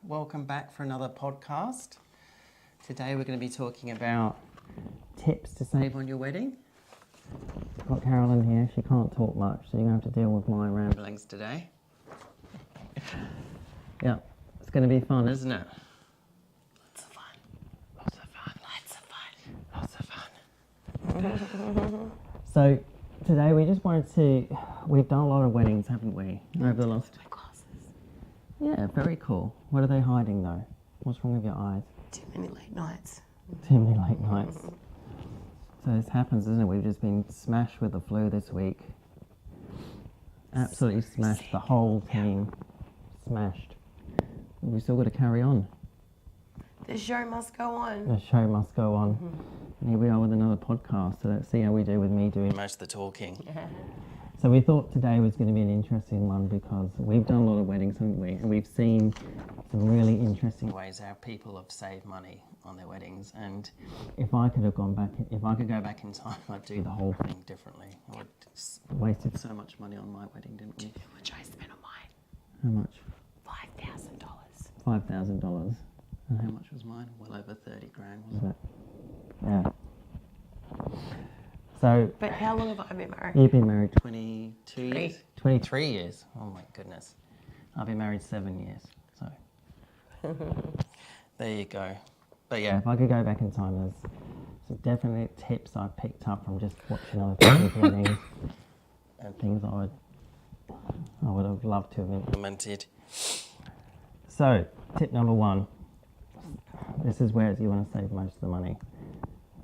welcome back for another podcast. Today we're going to be talking about tips to save on your wedding. I've got Carolyn here, she can't talk much, so you're going to have to deal with my ramblings today. Yeah, it's going to be fun, isn't it? Lots of fun. So today we just wanted to, we've done a lot of weddings, haven't we, over the last... Yeah, very cool. What are they hiding though? What's wrong with your eyes? Too many late nights. Too many late nights. So this happens, isn't it? We've just been smashed with the flu this week. Absolutely smashed. The whole team smashed. We've still got to carry on. The show must go on. The show must go on. And here we are with another podcast. So let's see how we do with me doing most of the talking. So we thought today was going to be an interesting one because we've done a lot of weddings, haven't we? And we've seen some really interesting ways how people have saved money on their weddings. And if I could go back in time, I'd do the whole thing differently. I wasted so much money on my wedding, didn't we? Do you know how much I spent on mine? How much? $5,000. $5,000. And how much was mine? Well over 30 grand, wasn't it? Yeah. So, but how long have I been married? You've been married 22 years? 23. 23 years. Oh my goodness. I've been married 7 years. So, there you go. But yeah, if I could go back in time, there's some definite tips I picked up from just watching other people's weddings and things I would have loved to have implemented. So, tip number 1. This is where you want to save most of the money.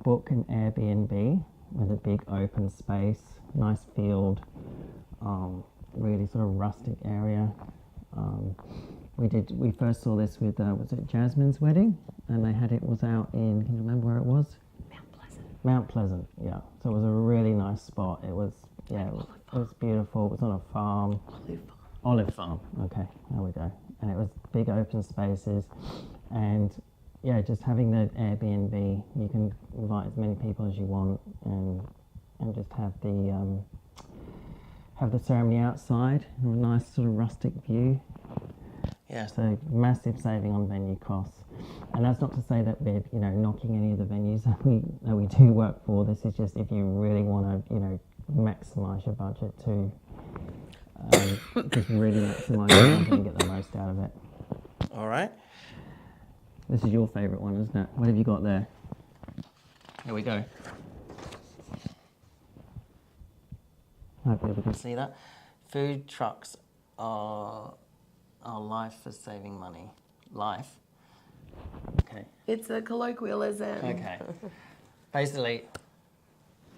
Book an Airbnb with a big open space, nice field, really sort of rustic area. We first saw this with, was it Jasmine's wedding? And it was out in, can you remember where it was? Mount Pleasant, yeah. So it was a really nice spot. It was beautiful. It was on a farm. Olive farm, okay, there we go. And it was big open spaces. And yeah, just having the Airbnb, you can invite as many people as you want and just have the ceremony outside, a nice sort of rustic view. Yeah, so massive saving on venue costs. And that's not to say that we're, knocking any of the venues that we do work for. This is just if you really want to, maximise your budget too. Just really maximise your budget and get the most out of it. All right. This is your favourite one, isn't it? What have you got there? Here we go. Hopefully we can see that. Food trucks are life for saving money. Life. Okay. It's a colloquialism. Okay. Basically,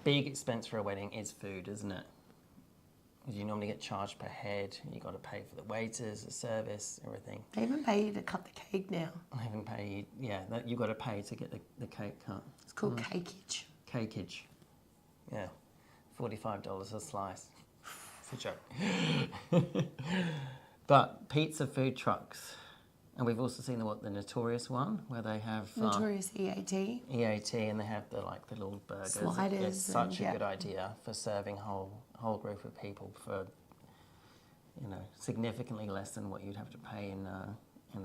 big expense for a wedding is food, isn't it? Because you normally get charged per head. You got to pay for the waiters, the service, everything. They even pay you to cut the cake now. I even pay, you got to pay to get the cake cut. It's called cakeage. Cakeage. Yeah. $45 a slice. It's a joke. But pizza food trucks. And we've also seen the Notorious one, where they have... Notorious EAT. EAT, and they have the little burgers. Sliders. It's such a good idea for serving whole group of people for, significantly less than what you'd have to pay in a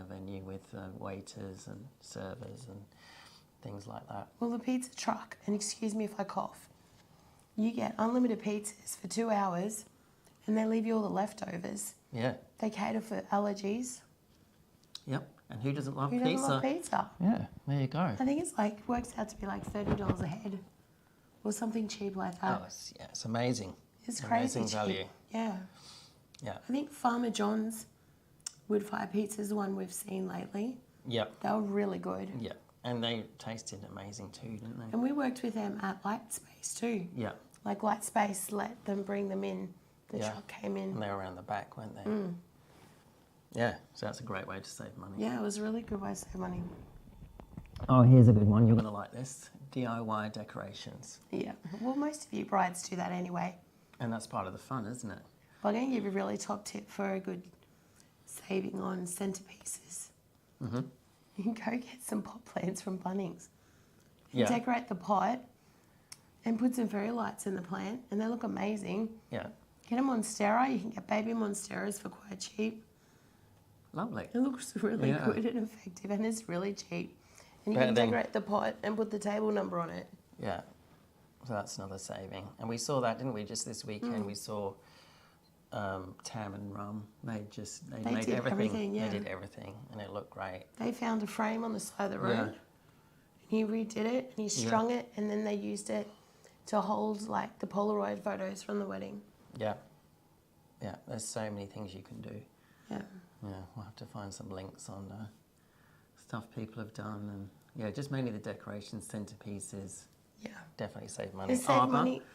venue with waiters and servers and things like that. Well, the pizza truck, and excuse me if I cough, you get unlimited pizzas for 2 hours, and they leave you all the leftovers. Yeah. They cater for allergies. Yep. And who doesn't love pizza? Who doesn't love pizza? Yeah, there you go. I think it's works out to be $30 a head or something cheap like that. Oh, it's amazing. It's crazy amazing value. cheap. Yeah. Yeah. I think Farmer John's wood fire pizza is the one we've seen lately. Yep. They were really good. Yeah. And they tasted amazing too, didn't they? And we worked with them at Lightspace too. Yeah. Lightspace let them bring them in. The truck came in. And they were around the back, weren't they? Mm. Yeah, so that's a great way to save money. Yeah, it was a really good way to save money. Oh, here's a good one. You're going to like this. DIY decorations. Yeah. Well, most of you brides do that anyway. And that's part of the fun, isn't it? Well, I'm going to give you a really top tip for a good saving on centerpieces. Mm-hmm. You can go get some pot plants from Bunnings. You decorate the pot and put some fairy lights in the plant, and they look amazing. Yeah. Get a monstera. You can get baby monsteras for quite cheap. Lovely. It looks really good and effective, and it's really cheap. And you Better can than- decorate the pot and put the table number on it. Yeah. So that's another saving. And we saw that, didn't we, just this weekend? We saw Tam and Rum. They made did everything. everything, yeah. They did everything, and it looked great. They found a frame on the side of the road. Yeah. And he redid it, and he strung it, and then they used it to hold like the Polaroid photos from the wedding. Yeah. Yeah, there's so many things you can do. Yeah. Yeah, we'll have to find some links on stuff people have done, and yeah, just mainly the decorations, centerpieces. Yeah. Definitely save money. And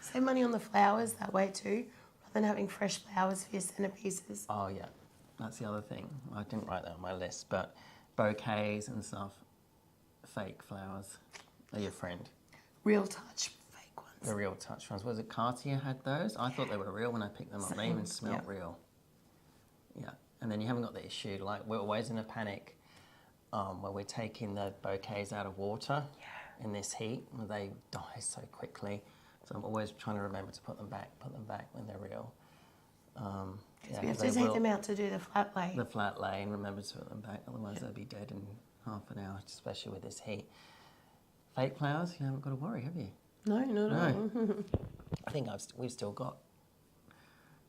save money on the flowers that way too, rather than having fresh flowers for your centerpieces. Oh yeah, that's the other thing. I didn't write that on my list, but bouquets and stuff, fake flowers, are your friend. Real touch fake ones. The real touch ones. Was it Cartier had those? I thought they were real when I picked them up. They even smelled real. Yeah, and then you haven't got the issue, like we're always in a panic where we're taking the bouquets out of water in this heat, where they die so quickly. So I'm always trying to remember to put them back when they're real. We have to take them out to do the flat lay. The flat lay, and remember to put them back, otherwise they'll be dead in half an hour, especially with this heat. Fake flowers, you haven't got to worry, have you? No, not at all. I think we've still got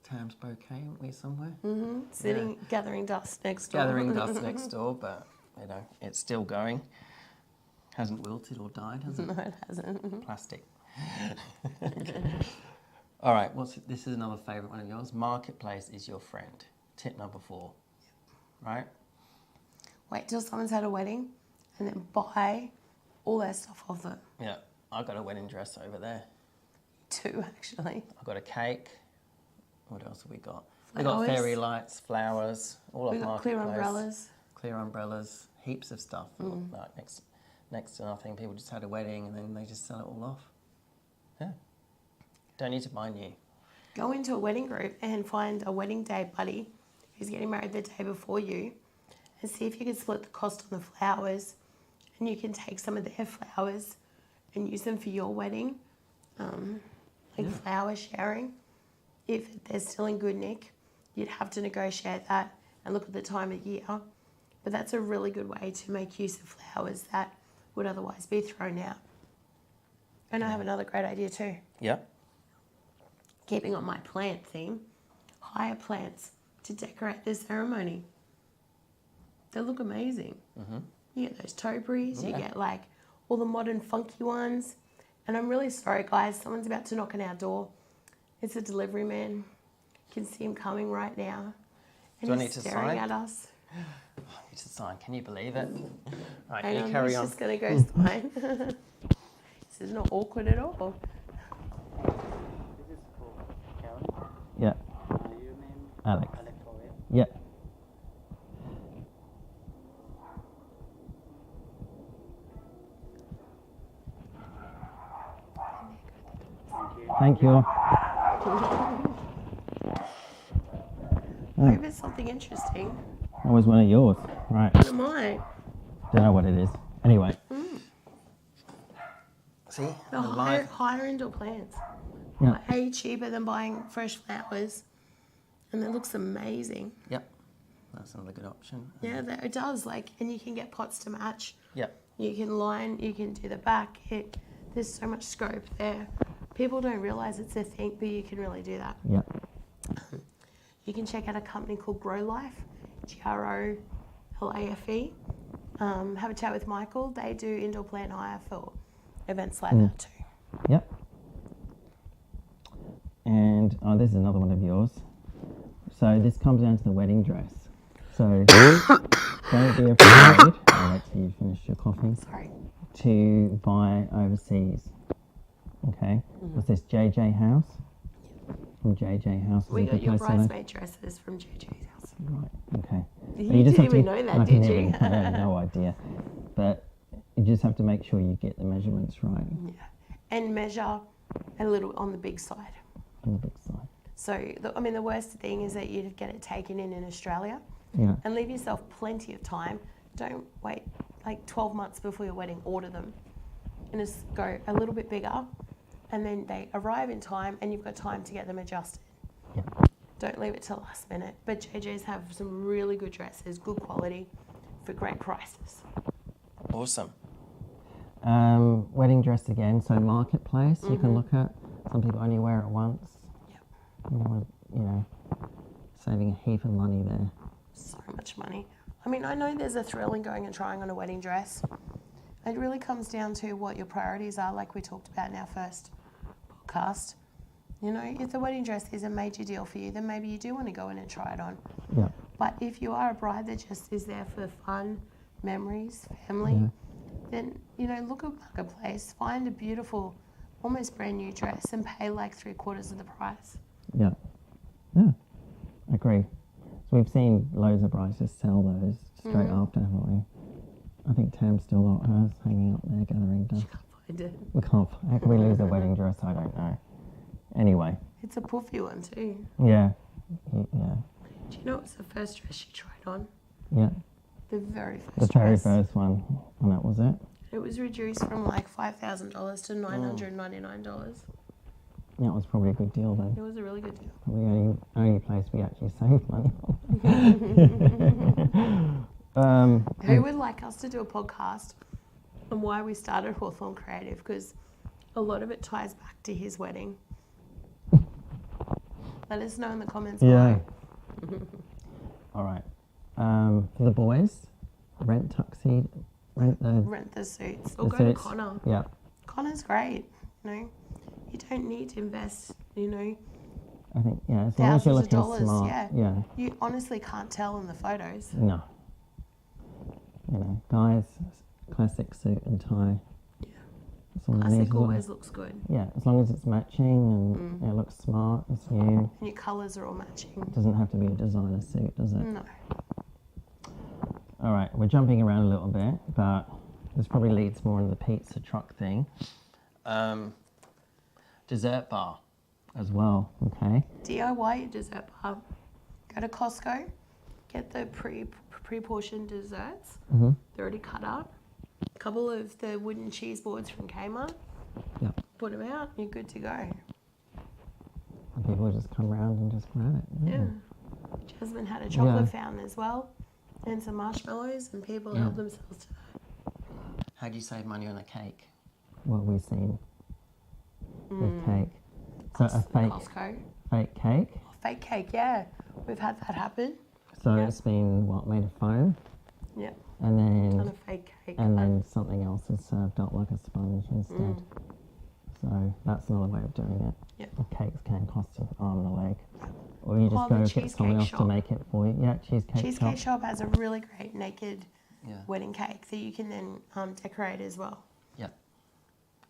Tam's bouquet, haven't we, somewhere? Mm-hmm. Sitting, gathering dust next door. Gathering dust next door, but, you know, it's still going. Hasn't wilted or died, has it? No, it hasn't. Plastic. All right, this is another favourite one of yours. Marketplace is your friend. Tip number 4, right? Wait till someone's had a wedding and then buy all their stuff off it. Yeah, I got a wedding dress over there. Too, actually. I got a cake. What else have we got? Flowers. We got fairy lights, flowers, all We of got Marketplace. clear umbrellas. Clear umbrellas, heaps of stuff. Like next to nothing. People just had a wedding and then they just sell it all off. Yeah. Don't need to buy new. Go into a wedding group and find a wedding day buddy who's getting married the day before you and see if you can split the cost on the flowers, and you can take some of their flowers and use them for your wedding, flower sharing. If they're still in good nick, you'd have to negotiate that and look at the time of year. But that's a really good way to make use of flowers that would otherwise be thrown out. And I have another great idea too. Yeah. Keeping on my plant theme, hire plants to decorate the ceremony. They look amazing. Mm-hmm. You get those topiaries, you get like all the modern funky ones. And I'm really sorry, guys, someone's about to knock on our door. It's a delivery man. You can see him coming right now. And Do I he's need to staring sign? at us. I need to sign. Can you believe it? Right, And you carry he's on. just going to go sign. This is not awkward at all. This is for Carolyn. Yeah. Your name? Alex. Alex Correa. Yeah. Thank you. Thank you. Maybe it's something interesting. That was one of yours. Right. What am I? Don't know what it is. Anyway. See? The higher indoor plants. Yeah. Way cheaper than buying fresh flowers. And it looks amazing. Yep. That's another good option. Yeah, it does. And you can get pots to match. Yep. You can line, you can do the back. There's so much scope there. People don't realise it's a thing, but you can really do that. Yeah. You can check out a company called Grow Life, GROLAFE. Have a chat with Michael. They do indoor plant hire for events like that too. Yep. And this is another one of yours. So this comes down to the wedding dress. So don't be afraid, Alex, you finished your coffee, Sorry. to buy overseas. Okay? What's this, JJ House? From JJ House. We is a got good your place to know. bridesmaid dresses from JJ's house. Right, okay. You didn't even know that, I did didn't you? even- I had no idea. But you just have to make sure you get the measurements right Yeah. And measure a little on the big side. on the big side. So, the worst thing is that you'd get it taken in Australia Yeah. and leave yourself plenty of time. Don't wait 12 months before your wedding, order them. And just go a little bit bigger, and then they arrive in time and you've got time to get them adjusted. Yeah. Don't leave it till last minute. But JJ's have some really good dresses, good quality, for great prices. Awesome. Wedding dress again, so marketplace you can look at. Some people only wear it once. Yep. You know, saving a heap of money there. So much money. I mean, I know there's a thrill in going and trying on a wedding dress. It really comes down to what your priorities are, like we talked about in our first podcast. You know, if the wedding dress is a major deal for you, then maybe you do want to go in and try it on. Yeah. But if you are a bride that just is there for fun, memories, family, then, you know, look at Marketplace, find a beautiful, almost brand new dress and pay like 3/4 of the price. Yeah. Yeah. Agree. So we've seen loads of brides just sell those straight after, haven't we? I think Tam's still got hers hanging up there gathering dust. Find it. We can't. How can we lose a wedding dress? I don't know. Anyway. It's a puffy one too. Yeah. Yeah. Do you know it was the first dress she tried on? Yeah. The very first The very dress. first one, and that was it. It was reduced from like $5,000 to $999. That was probably a good deal then. It was a really good deal. Probably only place we actually saved money on. Who would like us to do a podcast on why we started Hawthorne Creative? Because a lot of it ties back to his wedding. Let us know in the comments Yeah. below. All right. For the boys, rent Rent the suits. Or the go suits. to Connor. Yeah. Connor's great. You know, you don't need to invest, you know, I think, yeah, as long as you're thousands of looking dollars. smart. Yeah. Yeah. You honestly can't tell in the photos. No. You know, guys, classic suit and tie. Yeah. That's all you need, Classic isn't it? always looks good. Yeah, as long as it's matching and it looks smart, it's new. And your colours are all matching. It doesn't have to be a designer suit, does it? No. All right, we're jumping around a little bit, but this probably leads more into the pizza truck thing. Dessert bar as well, okay? DIY your dessert bar. Go to Costco, get the pre-portioned desserts. Mm-hmm. They're already cut up. A couple of the wooden cheese boards from Kmart. Yeah. Put them out, you're good to go. And people just come around and just grab it. Yeah. Jasmine had a chocolate fountain as well, and some marshmallows, and people helped themselves to that. How do you save money on a cake? What we've seen with cake. So a Costco. fake cake. Oh, fake cake, yeah. We've had that happen. So Yeah. it's been, made of foam? Yeah. And Done then a fake cake. and then something else is served up like a sponge instead. So that's another way of doing it. Yep. The cakes can cost you an arm and a leg. Or you just Or the go get Cheesecake someone else Shop. to make it for you. Yeah, Cheesecake Cheesecake Shop. Shop has a really great naked Yeah. wedding cake that you can then decorate as well. Yeah.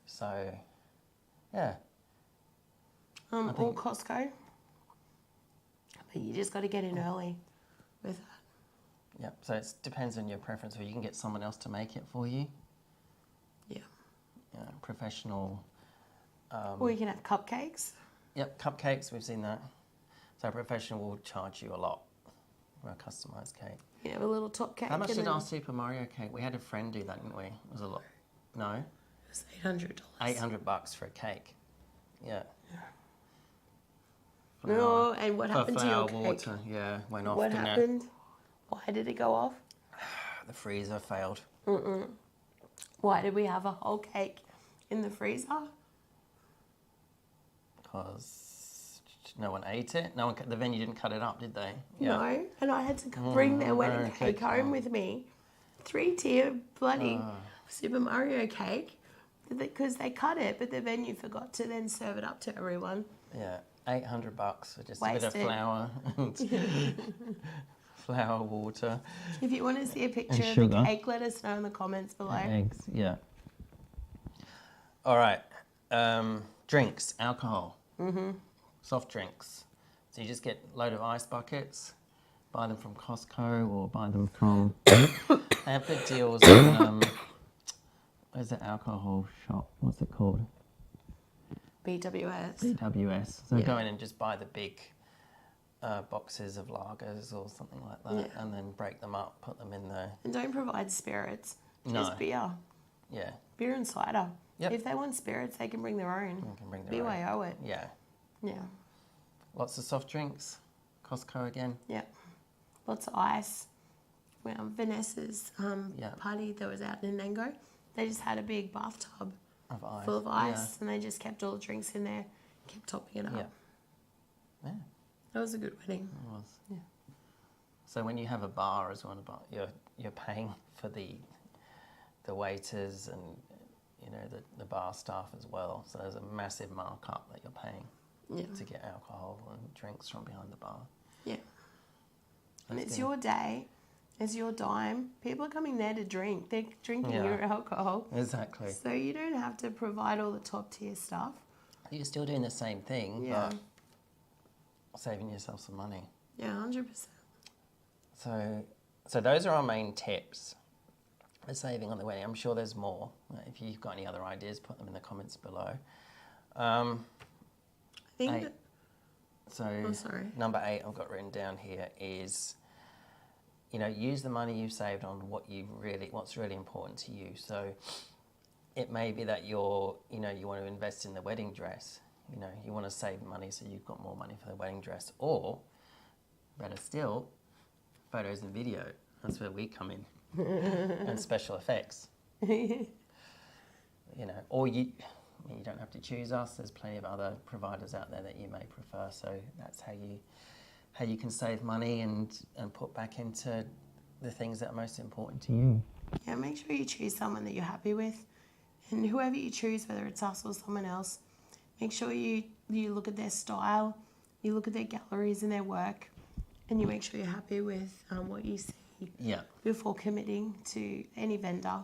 So, yeah. Or Costco. But you just got to get in early with that. Yeah. So it depends on your preference, or you can get someone else to make it for you. Yeah. Professional. Or you can have cupcakes. Yep, cupcakes, we've seen that. So a professional will charge you a lot for a customised cake. You have a little top cake. How much and did then our Super Mario cake? We had a friend do that, didn't we? It was a lot. No? it was $800. $800 for a cake. Yeah. No, and what For happened to your flour, cake? water, yeah, went off. What didn't it? happened? Why did it go off? The freezer failed. Why did we have a whole cake in the freezer? Because no one ate it. No one. The venue didn't cut it up, did they? No, and I had to bring their wedding Mario cake cake. home with me. 3-tier bloody Super Mario cake because they cut it, but the venue forgot to then serve it up to everyone. Yeah. $800 for just a bit of Wasted. flour and flour, water, If you want to see a picture of sugar. the cake, let us know in the comments below. Eggs, yeah. All right. Drinks, alcohol, soft drinks. So you just get a load of ice buckets, buy them from Costco or buy them from. They have good deals. On, where's the alcohol shop? What's it called? BWS. BWS. So Yeah. go in and just buy the big boxes of lagers or something like that, Yeah. and then break them up, put them in there. And don't provide spirits, No. just beer. Yeah, Beer and cider. Yep. If they want spirits, they can bring their own. you can bring their own. BYO it. Yeah, Yeah. lots of soft drinks. Costco again. Yeah. Lots of ice. Vanessa's Yeah. party that was out in Nango, they just had a big bathtub Of ice. full of ice, and they just kept all the drinks in there, kept topping it up. Yeah. Yeah. That was a good wedding. It was. Yeah. So when you have a bar as well, you're paying for the waiters and the bar staff as well. So there's a massive markup that you're paying to get alcohol and drinks from behind the bar. Yeah. And That's it's good. your day, it's your dime. People are coming there to drink. They're drinking your alcohol. Exactly. So you don't have to provide all the top tier stuff. You're still doing the same thing, Yeah. but saving yourself some money. Yeah, 100%. So those are our main tips for saving on the wedding. I'm sure there's more. If you've got any other ideas, put them in the comments below. I think Eight. that, So sorry. number 8 I've got written down here is, use the money you've saved on what's really important to you. So it may be that you want to invest in the wedding dress. You want to save money so you've got more money for the wedding dress, or better still, photos and video. That's where we come in, and special effects. Or you don't have to choose us. There's plenty of other providers out there that you may prefer. So that's how you can save money and put back into the things that are most important to you. Yeah, make sure you choose someone that you're happy with. And whoever you choose, whether it's us or someone else, make sure you look at their style, you look at their galleries and their work, and you make sure you're happy with what you see before committing to any vendor.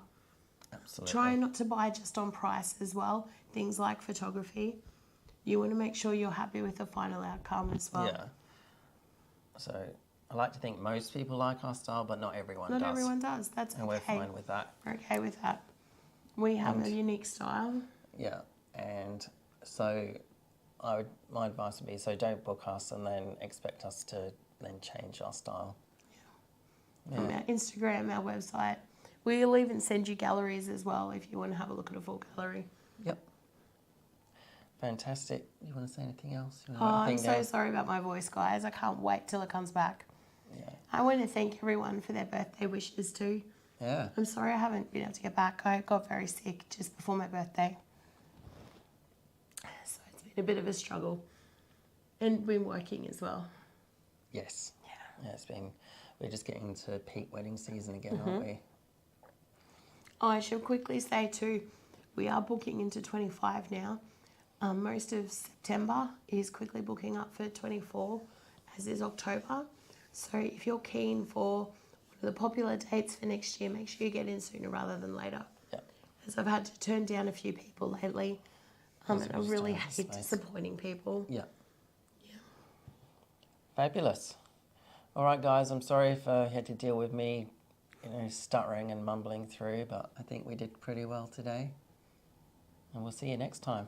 Absolutely. Try not to buy just on price as well. Things like photography. You want to make sure you're happy with the final outcome as well. Yeah. So I like to think most people like our style, but not everyone does. Not everyone does. That's and okay. we're fine with that. We're okay with that. We have a unique style. Yeah. And so my advice would be, so don't book us and then expect us to then change our style. From our Instagram, our website. We'll even send you galleries as well if you want to have a look at a full gallery. Yep. Fantastic. You want to say anything else? I'm so sorry about my voice, guys. I can't wait till it comes back. Yeah. I want to thank everyone for their birthday wishes too. Yeah. I'm sorry I haven't been able to get back. I got very sick just before my birthday. So it's been a bit of a struggle. And been working as well. Yes. Yeah. We're just getting into peak wedding season again, aren't we? Oh, I should quickly say too, we are booking into 25 now. Most of September is quickly booking up for 24, as is October. So if you're keen for one of the popular dates for next year, make sure you get in sooner rather than later. Yeah. As I've had to turn down a few people lately, and I really hate disappointing people. Yeah. Fabulous. All right, guys, I'm sorry if you had to deal with me, stuttering and mumbling through, but I think we did pretty well today. And we'll see you next time.